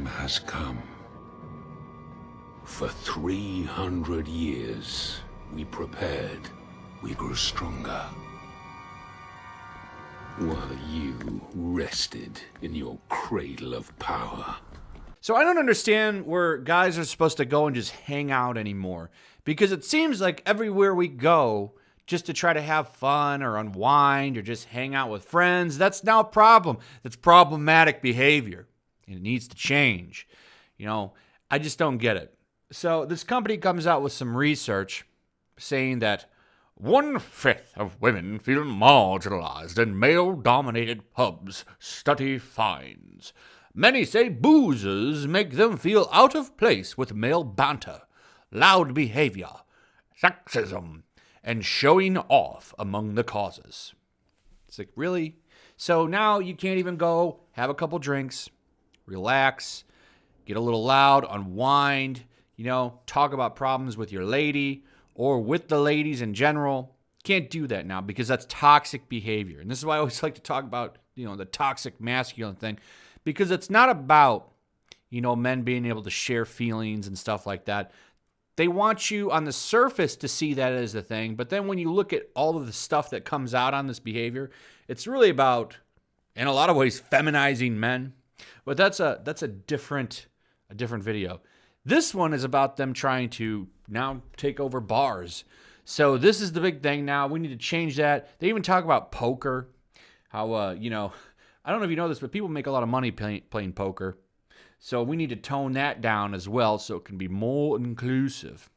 has come. For 300 years, we prepared. We grew stronger. While you rested in your cradle of power. So I don't understand where guys are supposed to go and just hang out anymore. Because it seems like everywhere we go, just to try to have fun or unwind or just hang out with friends, that's now a problem. That's problematic behavior. And it needs to change. You know, I just don't get it. So this company comes out with some research saying that 1/5 of women feel marginalized in male-dominated pubs, study finds. Many say boozers make them feel out of place with male banter, loud behavior, sexism, and showing off among the causes. It's like, really? So now you can't even go have a couple drinks, relax, get a little loud, unwind, talk about problems with your lady or with the ladies in general. Can't do that now because that's toxic behavior. And this is why I always like to talk about, the toxic masculine thing, because it's not about, men being able to share feelings and stuff like that. They want you on the surface to see that as the thing, but then when you look at all of the stuff that comes out on this behavior, it's really about, in a lot of ways, feminizing men. But that's a different video. This one is about them trying to now take over bars. So this is the big thing now. We need to change that. They even talk about poker. How, I don't know if you know this, but people make a lot of money playing poker. So we need to tone that down as well so it can be more inclusive.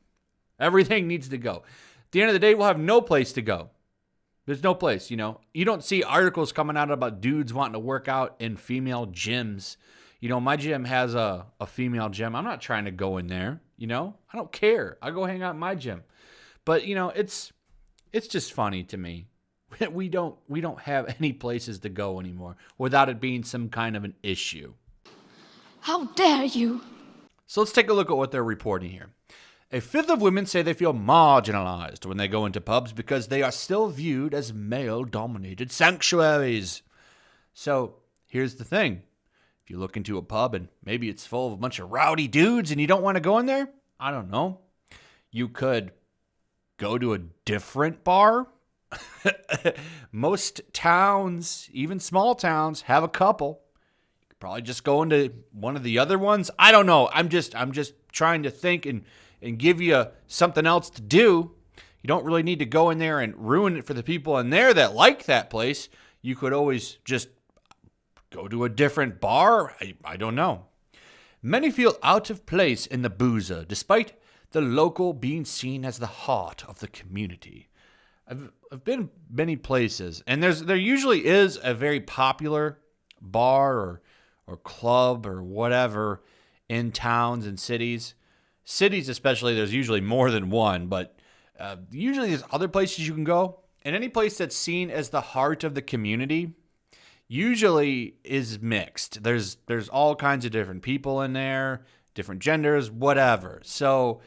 Everything needs to go. At the end of the day, we'll have no place to go. There's no place, You don't see articles coming out about dudes wanting to work out in female gyms. My gym has a female gym. I'm not trying to go in there, I don't care. I go hang out in my gym. But, it's just funny to me. We don't have any places to go anymore without it being some kind of an issue. How dare you? So let's take a look at what they're reporting here. 1/5 of women say they feel marginalized when they go into pubs because they are still viewed as male-dominated sanctuaries. So here's the thing. If you look into a pub and maybe it's full of a bunch of rowdy dudes and you don't want to go in there, I don't know. You could go to a different bar. Most towns, even small towns, have a couple. You could probably just go into one of the other ones. I don't know. I'm just trying to think and give you something else to do. You don't really need to go in there and ruin it for the people in there that like that place. You could always just go to a different bar. I don't know. Many feel out of place in the boozer, despite the local being seen as the heart of the community. I've been many places, and there usually is a very popular bar or club or whatever in towns and cities. Cities especially, there's usually more than one, but usually there's other places you can go. And any place that's seen as the heart of the community usually is mixed. There's all kinds of different people in there, different genders, whatever. So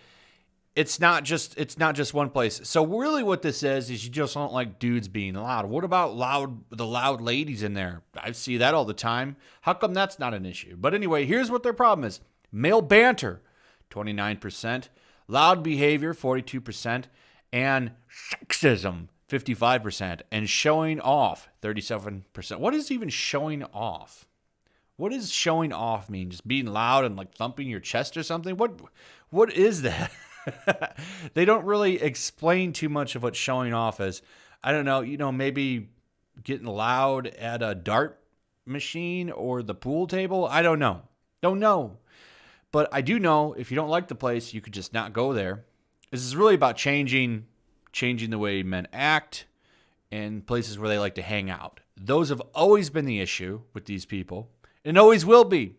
it's not just one place. So really what this is you just don't like dudes being loud. What about the loud ladies in there? I see that all the time. How come that's not an issue? But anyway, here's what their problem is. Male banter, 29%. Loud behavior, 42%. And sexism, 55%. And showing off, 37%. What is even showing off? What does showing off mean? Just being loud and like thumping your chest or something? What is that? They don't really explain too much of what showing off is. I don't know, maybe getting loud at a dart machine or the pool table. I don't know. Don't know. But I do know if you don't like the place, you could just not go there. This is really about changing the way men act in places where they like to hang out. Those have always been the issue with these people, and always will be.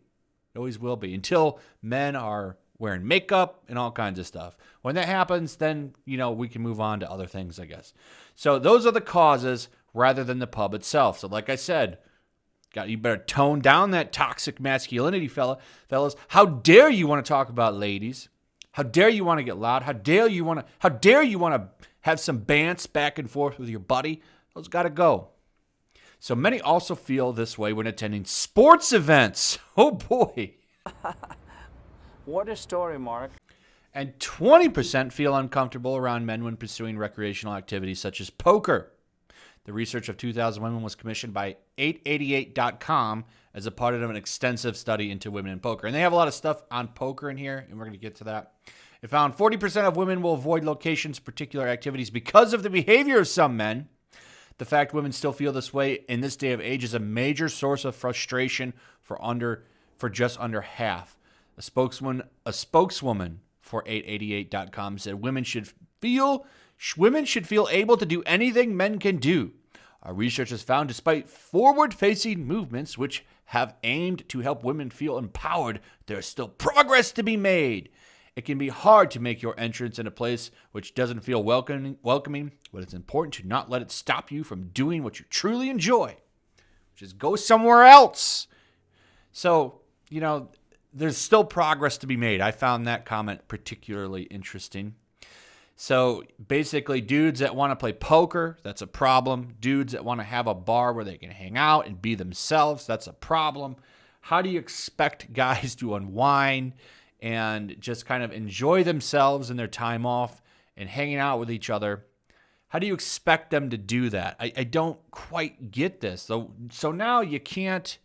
Always will be until men are wearing makeup and all kinds of stuff. When that happens, then, we can move on to other things, I guess. So those are the causes rather than the pub itself. So like I said, you better tone down that toxic masculinity, fellas. How dare you want to talk about ladies? How dare you want to get loud? How dare you want to have some bants back and forth with your buddy? Those got to go. So many also feel this way when attending sports events. Oh boy. What a story, Mark. And 20% feel uncomfortable around men when pursuing recreational activities such as poker. The research of 2,000 women was commissioned by 888.com as a part of an extensive study into women in poker. And they have a lot of stuff on poker in here, and we're going to get to that. It found 40% of women will avoid locations, particular activities because of the behavior of some men. The fact women still feel this way in this day of age is a major source of frustration for just under half. A spokeswoman for 888.com said women should feel able to do anything men can do. Our research has found despite forward-facing movements which have aimed to help women feel empowered, there is still progress to be made. It can be hard to make your entrance in a place which doesn't feel welcoming, but it's important to not let it stop you from doing what you truly enjoy, which is go somewhere else. So, there's still progress to be made. I found that comment particularly interesting. So basically, dudes that want to play poker, that's a problem. Dudes that want to have a bar where they can hang out and be themselves, that's a problem. How do you expect guys to unwind and just kind of enjoy themselves and their time off and hanging out with each other? How do you expect them to do that? I don't quite get this. So now you can't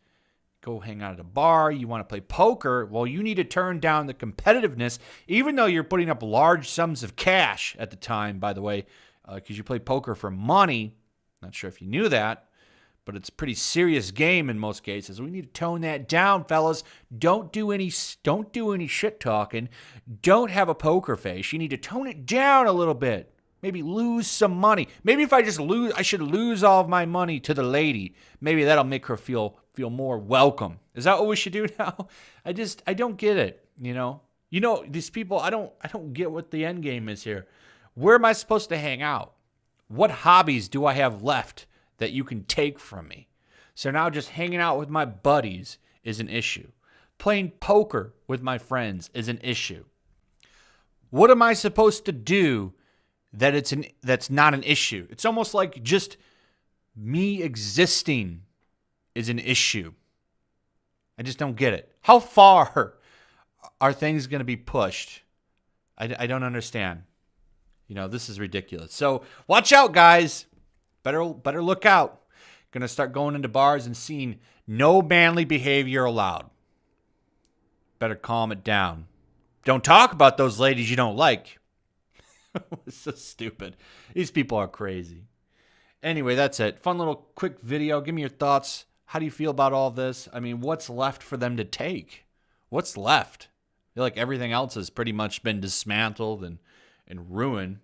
go hang out at a bar. You want to play poker. Well, you need to turn down the competitiveness, even though you're putting up large sums of cash at the time, by the way, because you play poker for money. Not sure if you knew that, but it's a pretty serious game in most cases. We need to tone that down, fellas. Don't do any shit talking. Don't have a poker face. You need to tone it down a little bit. Maybe lose some money. Maybe if I should lose all of my money to the lady. Maybe that'll make her feel more welcome. Is that what we should do now? I don't get it, these people, I don't get what the end game is here. Where am I supposed to hang out? What hobbies do I have left that you can take from me? So now just hanging out with my buddies is an issue. Playing poker with my friends is an issue. What am I supposed to do that's not an issue? It's almost like just me existing is an issue. I just don't get it. How far are things going to be pushed? I don't understand. This is ridiculous. So watch out, guys. Better look out. Going to start going into bars and seeing no manly behavior allowed. Better calm it down. Don't talk about those ladies you don't like. It's so stupid. These people are crazy. Anyway, that's it. Fun little quick video. Give me your thoughts. How do you feel about all this? I mean, what's left for them to take? What's left? I feel like everything else has pretty much been dismantled and ruined.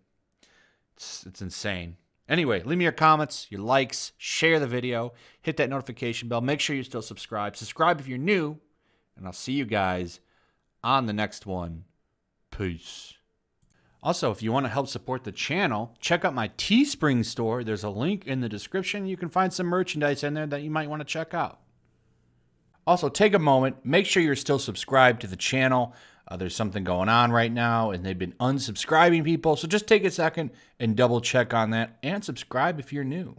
It's insane. Anyway, leave me your comments, your likes, share the video, hit that notification bell. Make sure you're still subscribed. Subscribe if you're new, and I'll see you guys on the next one. Peace. Also, if you want to help support the channel, check out my Teespring store. There's a link in the description. You can find some merchandise in there that you might want to check out. Also, take a moment. Make sure you're still subscribed to the channel. There's something going on right now, and they've been unsubscribing people. So just take a second and double check on that and subscribe if you're new.